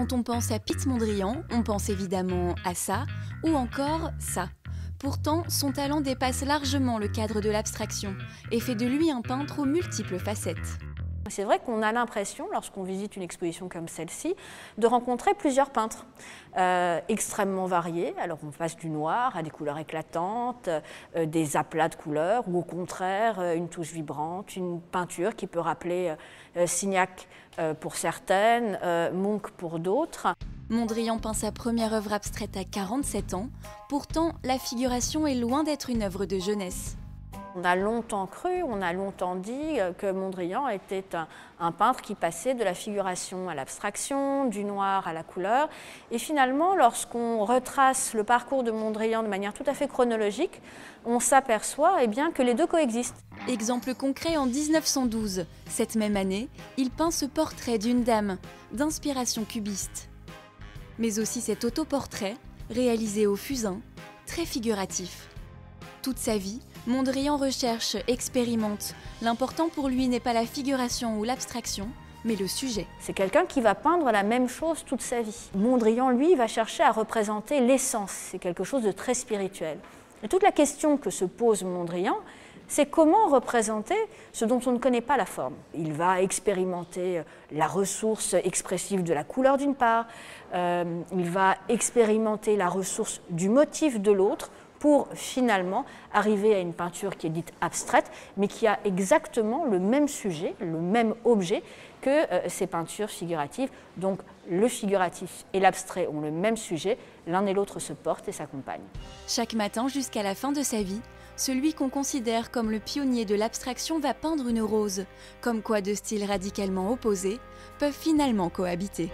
Quand on pense à Piet Mondrian, on pense évidemment à ça ou encore ça. Pourtant, son talent dépasse largement le cadre de l'abstraction et fait de lui un peintre aux multiples facettes. C'est vrai qu'on a l'impression, lorsqu'on visite une exposition comme celle-ci, de rencontrer plusieurs peintres extrêmement variés. Alors on passe du noir à des couleurs éclatantes, des aplats de couleurs, ou au contraire une touche vibrante, une peinture qui peut rappeler Signac pour certaines, Munch pour d'autres. Mondrian peint sa première œuvre abstraite à 47 ans. Pourtant, la figuration est loin d'être une œuvre de jeunesse. On a longtemps cru, on a longtemps dit que Mondrian était un peintre qui passait de la figuration à l'abstraction, du noir à la couleur. Et finalement, lorsqu'on retrace le parcours de Mondrian de manière tout à fait chronologique, on s'aperçoit que les deux coexistent. Exemple concret, en 1912, cette même année, il peint ce portrait d'une dame, d'inspiration cubiste. Mais aussi cet autoportrait, réalisé au fusain, très figuratif. Toute sa vie, Mondrian recherche, expérimente. L'important pour lui n'est pas la figuration ou l'abstraction, mais le sujet. C'est quelqu'un qui va peindre la même chose toute sa vie. Mondrian, lui, va chercher à représenter l'essence. C'est quelque chose de très spirituel. Et toute la question que se pose Mondrian, c'est comment représenter ce dont on ne connaît pas la forme. Il va expérimenter la ressource expressive de la couleur d'une part, il va expérimenter la ressource du motif de l'autre, pour finalement arriver à une peinture qui est dite abstraite, mais qui a exactement le même sujet, le même objet que ces peintures figuratives. Donc le figuratif et l'abstrait ont le même sujet, l'un et l'autre se portent et s'accompagnent. Chaque matin jusqu'à la fin de sa vie, celui qu'on considère comme le pionnier de l'abstraction va peindre une rose, comme quoi deux styles radicalement opposés peuvent finalement cohabiter.